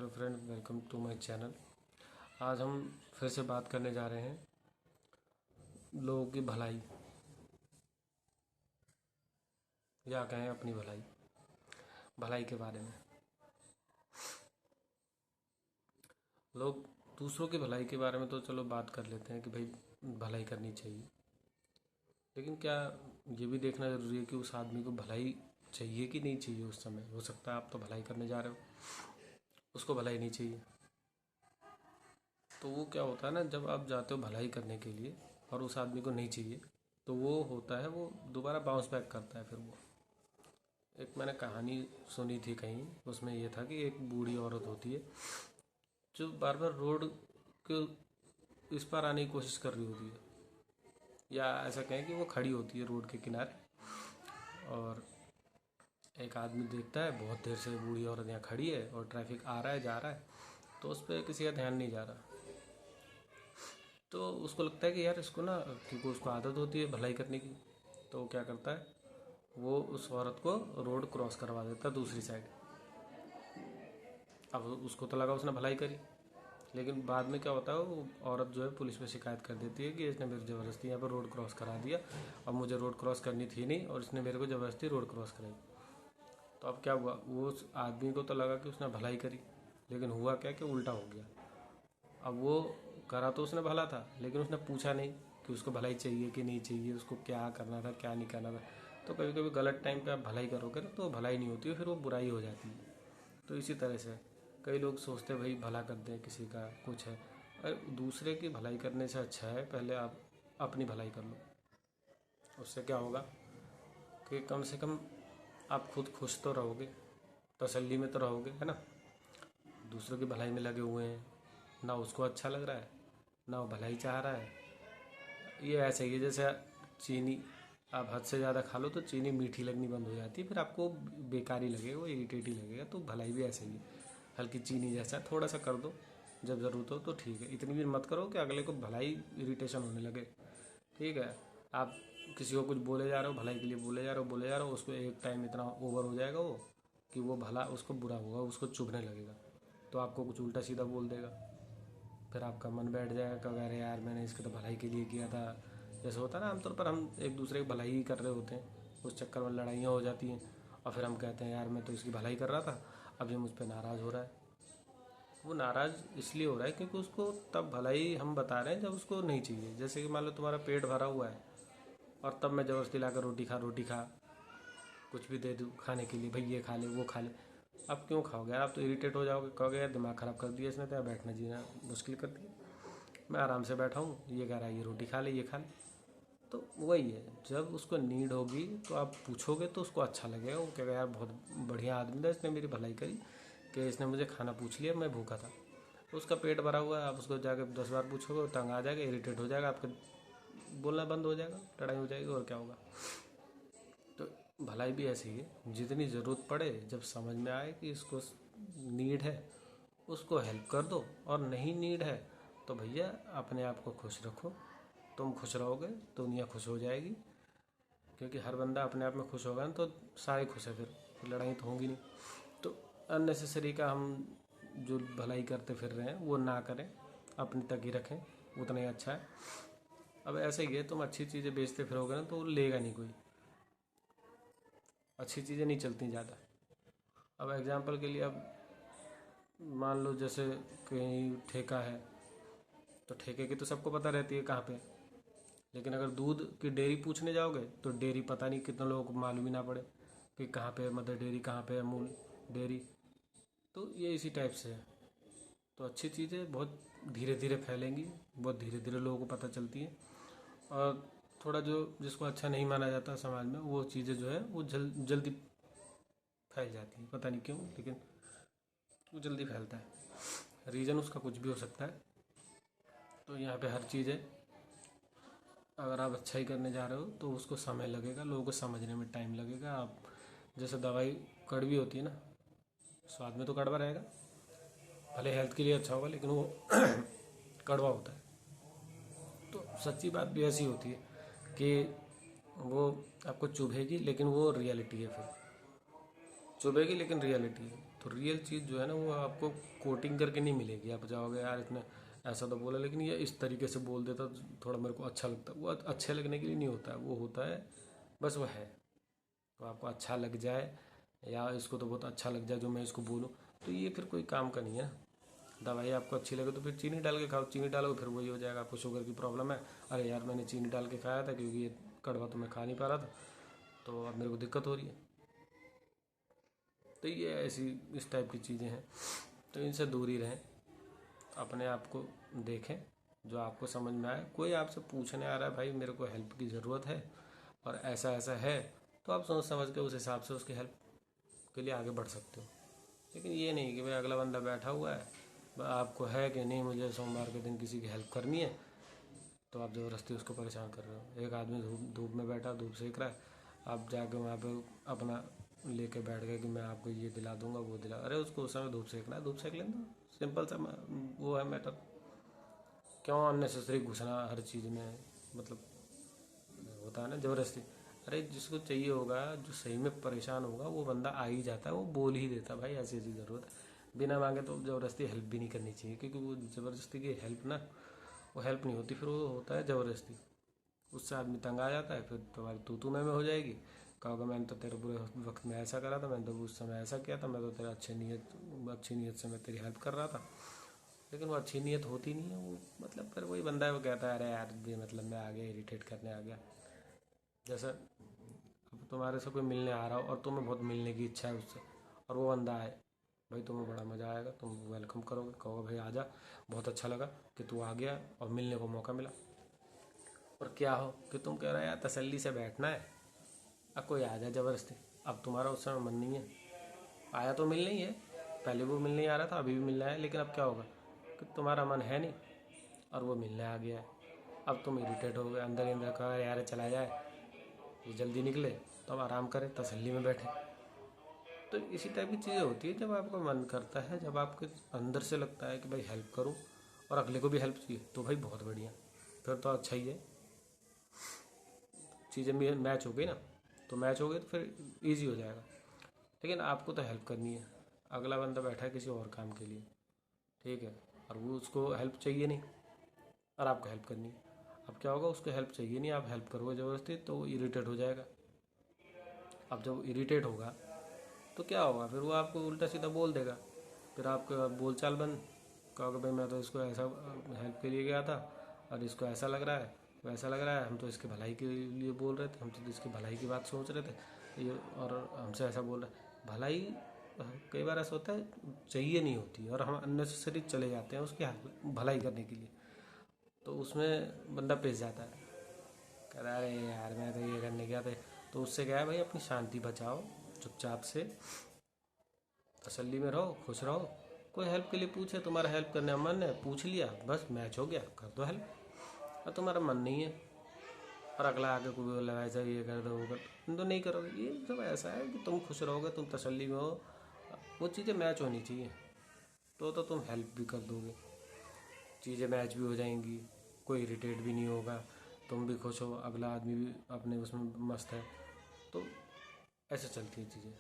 Hello friend, welcome to my channel. आज हम फिर से बात करने जा रहे हैं लोगों की भलाई या कहें अपनी भलाई के बारे में। लोग दूसरों की भलाई के बारे में तो चलो बात कर लेते हैं कि भाई भलाई करनी चाहिए, लेकिन क्या ये भी देखना ज़रूरी है कि उस आदमी को भलाई चाहिए कि नहीं चाहिए। उस समय हो सकता है आप तो भलाई करने जा रहे हो, उसको भलाई नहीं चाहिए। तो वो क्या होता है ना, जब आप जाते हो भलाई करने के लिए और उस आदमी को नहीं चाहिए, तो वो होता है वो दोबारा बाउंस बैक करता है। फिर वो एक मैंने कहानी सुनी थी कहीं, उसमें ये था कि एक बूढ़ी औरत होती है जो बार बार रोड के इस पार आने की कोशिश कर रही होती है, या ऐसा कहें कि वो खड़ी होती है रोड के किनारे, और एक आदमी देखता है बहुत देर से बूढ़ी औरत यहाँ खड़ी है और ट्रैफिक आ रहा है जा रहा है, तो उस पर किसी का ध्यान नहीं जा रहा। तो उसको लगता है कि यार इसको ना, क्योंकि उसको आदत होती है भलाई करने की, तो वो क्या करता है, वो उस औरत को रोड क्रॉस करवा देता है दूसरी साइड। अब उसको तो लगा उसने भलाई करी, लेकिन बाद में क्या होता है, वो औरत जो है पुलिस में शिकायत कर देती है कि इसने मेरी ज़बरदस्ती यहाँ पर रोड क्रॉस करा दिया और मुझे रोड क्रॉस करनी थी नहीं, और इसने मेरे को ज़बरदस्ती रोड क्रॉस कराई। तो अब क्या हुआ, वो उस आदमी को तो लगा कि उसने भलाई करी, लेकिन हुआ क्या कि उल्टा हो गया। अब वो करा तो उसने भला था, लेकिन उसने पूछा नहीं कि उसको भलाई चाहिए कि नहीं चाहिए, उसको क्या करना था क्या नहीं करना था। तो कभी कभी गलत टाइम पे आप भलाई करोगे ना तो भलाई नहीं होती है, फिर वो बुराई हो जाती है। तो इसी तरह से कई लोग सोचते हैं भाई भला कर दें किसी का, कुछ है, अरे दूसरे की भलाई करने से अच्छा है पहले आप अपनी भलाई कर लो। उससे क्या होगा कि कम से कम आप खुद खुश तो रहोगे, तसल्ली में तो रहोगे, है ना। दूसरों की भलाई में लगे हुए हैं, ना उसको अच्छा लग रहा है ना वो भलाई चाह रहा है। ये ऐसे ही है जैसे चीनी, आप हद से ज़्यादा खा लो तो चीनी मीठी लगनी बंद हो जाती है, फिर आपको बेकारी लगेगा, वो इरिटेट ही लगेगा। तो भलाई भी ऐसे ही है, हल्की चीनी जैसा थोड़ा सा कर दो जब ज़रूरत हो तो ठीक है, इतनी भी मत करो कि अगले को भलाई इरिटेशन होने लगे। ठीक है, आप किसी को कुछ बोले जा रहे हो, भलाई के लिए बोले जा रहे हो, उसको एक टाइम इतना ओवर हो जाएगा वो कि वो भला उसको बुरा होगा, उसको चुभने लगेगा, तो आपको कुछ उल्टा सीधा बोल देगा। फिर आपका मन बैठ जाएगा कि अरे यार मैंने इसके तो भलाई के लिए किया था। जैसे होता है ना, आमतौर पर हम एक दूसरे की भलाई ही कर रहे होते हैं, उस चक्कर में लड़ाइयाँ हो जाती हैं, और फिर हम कहते हैं यार मैं तो इसकी भलाई कर रहा था, अब ये मुझ पर नाराज़ हो रहा है। वो नाराज़ इसलिए हो रहा है क्योंकि उसको तब भलाई हम बता रहे हैं जब उसको नहीं चाहिए। जैसे कि मान लो तुम्हारा पेट भरा हुआ है और तब मैं ज़बरदस्ती लाकर रोटी खा, कुछ भी दे दूँ खाने के लिए, भाई ये खा ले वो खा ले। अब क्यों खाओगे यार, आप तो इरिटेट हो जाओगे, कहोगे यार दिमाग ख़राब कर दिया इसने तो, यार बैठना जीना मुश्किल कर दिया, मैं आराम से बैठा हूँ, ये कह रहा है ये रोटी खा ले ये खा ले। तो वही है, जब उसको नीड होगी तो आप पूछोगे तो उसको अच्छा लगेगा, वो कहेगा यार बहुत बढ़िया आदमी था, इसने मेरी भलाई करी कि इसने मुझे खाना पूछ लिया, मैं भूखा था। तो उसका पेट भरा हुआ है, आप उसको जाके 10 बार पूछोगे, वो तंग आ जाएगा, इरिटेट हो जाएगा, आपका बोलना बंद हो जाएगा, लड़ाई हो जाएगी, और क्या होगा। तो भलाई भी ऐसी है, जितनी ज़रूरत पड़े, जब समझ में आए कि इसको नीड है उसको हेल्प कर दो, और नहीं नीड है तो भैया अपने आप को खुश रखो। तुम खुश रहोगे तो दुनिया खुश हो जाएगी, क्योंकि हर बंदा अपने आप में खुश होगा ना तो सारे खुश है, फिर लड़ाई तो होंगी नहीं। तो अननेसेसरी का हम जो भलाई करते फिर रहे हैं वो ना करें, अपने तक ही रखें, उतना ही अच्छा है। अब ऐसे ही है, तुम अच्छी चीज़ें बेचते फिरोगे ना तो लेगा नहीं कोई, अच्छी चीज़ें नहीं चलती ज़्यादा। अब एग्जांपल के लिए, अब मान लो जैसे कहीं ठेका है, तो ठेके की तो सबको पता रहती है कहाँ पे, लेकिन अगर दूध की डेयरी पूछने जाओगे तो डेयरी पता नहीं कितने लोगों को मालूम ही ना पड़े कि कहाँ पे है मदर डेयरी, कहाँ पे है अमूल डेयरी। तो ये इसी टाइप से है। तो अच्छी चीज़ें बहुत धीरे धीरे फैलेंगी, बहुत धीरे धीरे लोगों को पता चलती हैं, और थोड़ा जो जिसको अच्छा नहीं माना जाता समाज में, वो चीज़ें जो है वो जल्दी फैल जाती हैं, पता नहीं क्यों, लेकिन वो जल्दी फैलता है। रीज़न उसका कुछ भी हो सकता है। तो यहाँ पे हर चीज़ है, अगर आप अच्छाई करने जा रहे हो तो उसको समय लगेगा, लोगों को समझने में टाइम लगेगा। आप जैसे दवाई कड़वी होती है ना, स्वाद में तो कड़वा रहेगा, भले हेल्थ के लिए अच्छा होगा लेकिन वो कड़वा होता है। तो सच्ची बात भी ऐसी होती है कि वो आपको चुभेगी लेकिन वो रियलिटी है, फिर चुभेगी लेकिन रियलिटी है। तो रियल चीज़ जो है ना वो आपको कोटिंग करके नहीं मिलेगी। आप जाओगे यार इसने ऐसा तो बोला लेकिन ये इस तरीके से बोल देता तो थोड़ा मेरे को अच्छा लगता। वो अच्छे लगने के लिए नहीं होता है, वो होता है बस वो है तो आपको अच्छा लग जाए या इसको तो बहुत अच्छा लग जाए जो मैं इसको बोलूँ, तो ये फिर कोई काम का नहीं है। दवाई आपको अच्छी लगे तो फिर चीनी डाल के खाओ, चीनी डालोगे फिर वही हो जाएगा। आपको शुगर की प्रॉब्लम है, अरे यार मैंने चीनी डाल के खाया था क्योंकि ये कड़वा तो मैं खा नहीं पा रहा था, तो अब मेरे को दिक्कत हो रही है। तो ये ऐसी इस टाइप की चीज़ें हैं, तो इनसे दूर ही रहें। अपने आप को देखें, जो आपको समझ में आए। कोई आपसे पूछने आ रहा है भाई मेरे को हेल्प की ज़रूरत है और ऐसा ऐसा है, तो आप सोच समझ के उस हिसाब से उसकी हेल्प के लिए आगे बढ़ सकते हो। लेकिन ये नहीं कि भाई अगला बंदा बैठा हुआ है, आपको है कि नहीं मुझे सोमवार के दिन किसी की हेल्प करनी है, तो आप ज़बरदस्ती उसको परेशान कर रहे हो। एक आदमी धूप धूप में बैठा, धूप सेक रहा है, आप जाके वहाँ पे अपना लेके बैठ गए कि मैं आपको ये दिला दूंगा वो दिला। अरे उसको उस समय धूप सेकना है, धूप सेक लेना, सिंपल सा वो है मैटर। क्यों अननेसेसरी घुसना हर चीज़ में, मतलब होता है ना ज़बरदस्ती। अरे जिसको चाहिए होगा, जो सही में परेशान होगा, वो बंदा आ ही जाता है, वो बोल ही देता है भाई ऐसी ऐसी ज़रूरत है। बिना मांगे तो ज़बरदस्ती हेल्प भी नहीं करनी चाहिए, क्योंकि वो ज़बरदस्ती की हेल्प ना, वो हेल्प नहीं होती, फिर वो होता है ज़बरदस्ती। उससे आदमी तंग आ जाता है, फिर तुम्हारी तू में हो जाएगी। कहोगे मैंने तो तेरे बुरे वक्त में ऐसा करा था, मैंने तो उस समय ऐसा किया था, मैं तो तेरा अच्छी नीयत से मैं तेरी हेल्प कर रहा था। लेकिन वो अच्छी नीयत होती नहीं है, वो मतलब फिर वही बंदा है, वो कहता है अरे यार भी मतलब मैं आ गया, इरिटेट करने आ गया। जैसे अब तुम्हारे से कोई मिलने आ रहा हो और तुम्हें बहुत मिलने की इच्छा है उससे, और वो बंदा आए, भाई तुम्हें बड़ा मज़ा आएगा, तुम वेलकम करोगे, कहोगे भाई आजा, बहुत अच्छा लगा कि तू आ गया और मिलने को मौका मिला। और क्या हो कि तुम कह रहे हो यार तसल्ली से बैठना है, अब कोई आ जाए ज़बरदस्ती, अब तुम्हारा उस समय मन नहीं है, आया तो मिलना ही है, पहले वो मिलने ही आ रहा था, अभी भी मिलना है, लेकिन अब क्या होगा कि तुम्हारा मन है नहीं और वो मिलने आ गया है। अब तुम इरिटेट हो गए, अंदर ही अंदर कहा यार चला जाए, ये जल्दी निकले, तो अब आराम करें, तसल्ली में बैठे। तो इसी टाइप की चीज़ें होती है, जब आपका मन करता है, जब आपके अंदर से लगता है कि भाई हेल्प करूँ और अगले को भी हेल्प चाहिए, तो भाई बहुत बढ़िया, फिर तो अच्छा ही है। चीज़ें मैच हो गई ना, तो मैच हो गई तो फिर ईजी हो जाएगा। लेकिन आपको तो हेल्प करनी है, अगला बंदा बैठा है किसी और काम के लिए, ठीक है, और वो उसको हेल्प चाहिए नहीं और आपको हेल्प करनी है। अब क्या होगा, उसको हेल्प चाहिए नहीं, आप हेल्प करोगे ज़बरदस्ती तो वो इरिटेट हो जाएगा। अब जब इरिटेट होगा तो क्या होगा, फिर वो आपको उल्टा सीधा बोल देगा, फिर आपका बोलचाल बंद। कहोगे भाई मैं तो इसको ऐसा हेल्प के लिए गया था और इसको ऐसा लग रहा है, वैसा लग रहा है, हम तो इसके भलाई के लिए बोल रहे थे, हम तो इसकी भलाई की बात सोच रहे थे, ये और हमसे ऐसा बोल रहा है। भलाई कई बार ऐसा होता है चाहिए नहीं होती और हम अननेसेसरी चले जाते हैं उसकी भलाई करने के लिए, तो उसमें बंदा पिस जाता है, कह रहा है अरे यार मैं तो ये करने गया था। तो उससे क्या है भाई, अपनी शांति बचाओ, चुपचाप से तसल्ली में रहो, खुश रहो। कोई हेल्प के लिए पूछे, तुम्हारा हेल्प करने का मन है, पूछ लिया, बस मैच हो गया, कर दो हेल्प। और तुम्हारा मन नहीं है और अगला आके कोई बोला ऐसा ये कर दो वो कर, तुम तो नहीं करोगे। ये सब ऐसा है कि तुम खुश रहोगे, तुम तसल्ली में हो, वो चीज़ें मैच होनी चाहिए, तो तुम हेल्प भी कर दोगे, चीज़ें मैच भी हो जाएंगी, कोई इरिटेट भी नहीं होगा, तुम भी खुश हो, अगला आदमी भी अपने उसमें मस्त है। तो ऐसे चलती है चीज़ें।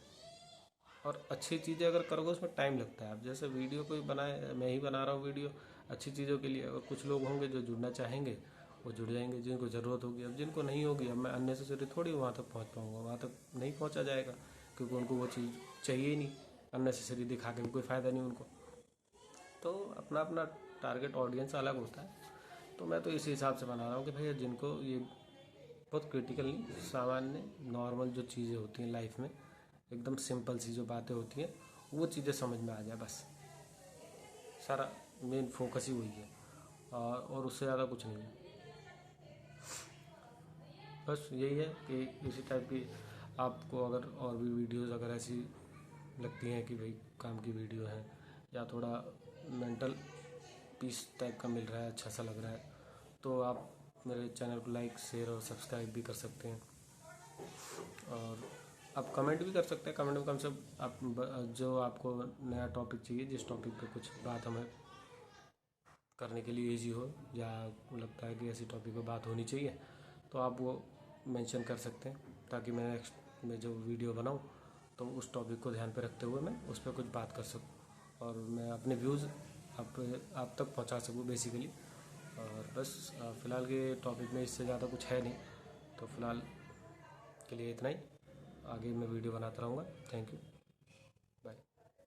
और अच्छी चीज़ें अगर करोगे उसमें टाइम लगता है। अब जैसे वीडियो कोई बनाए, मैं ही बना रहा हूँ वीडियो अच्छी चीज़ों के लिए, और कुछ लोग होंगे जो जुड़ना चाहेंगे, वो जुड़ जाएंगे, जिनको ज़रूरत होगी। अब जिनको नहीं होगी, अब मैं अननेसेसरी थोड़ी वहाँ तक पहुँच पाऊँगा, वहाँ तक नहीं पहुँचा जाएगा, क्योंकि उनको वो चीज़ चाहिए ही नहीं, अननेसेसरी दिखा के भी कोई फ़ायदा नहीं उनको। तो अपना अपना टारगेट ऑडियंस अलग होता है। तो मैं तो इसी हिसाब से बना रहा हूँ कि भैया जिनको ये बहुत क्रिटिकल नहीं, सामान्य नॉर्मल जो चीज़ें होती हैं लाइफ में, एकदम सिंपल सी जो बातें होती हैं, वो चीज़ें समझ में आ जाए, बस सारा मेन फोकस ही वही है, और उससे ज़्यादा कुछ नहीं है। बस यही है कि इसी टाइप की आपको अगर और भी वीडियोस अगर ऐसी लगती हैं कि भाई काम की वीडियो है, या थोड़ा मेंटल पीस टाइप का मिल रहा है, अच्छा सा लग रहा है, तो आप मेरे चैनल को लाइक शेयर और सब्सक्राइब भी कर सकते हैं। और आप कमेंट भी कर सकते हैं, कमेंट में कम से कम आप जो आपको नया टॉपिक चाहिए, जिस टॉपिक पे कुछ बात हमें करने के लिए इजी हो, या लगता है कि ऐसी टॉपिक पे बात होनी चाहिए, तो आप वो मेंशन कर सकते हैं, ताकि मैं नेक्स्ट में जो वीडियो बनाऊँ तो उस टॉपिक को ध्यान पे रखते हुए मैं उस पर कुछ बात कर सकूँ और मैं अपने व्यूज़ आप तक पहुंचा सकूँ बेसिकली। और बस फ़िलहाल के टॉपिक में इससे ज़्यादा कुछ है नहीं, तो फ़िलहाल के लिए इतना ही। आगे मैं वीडियो बनाता रहूँगा। Thank you.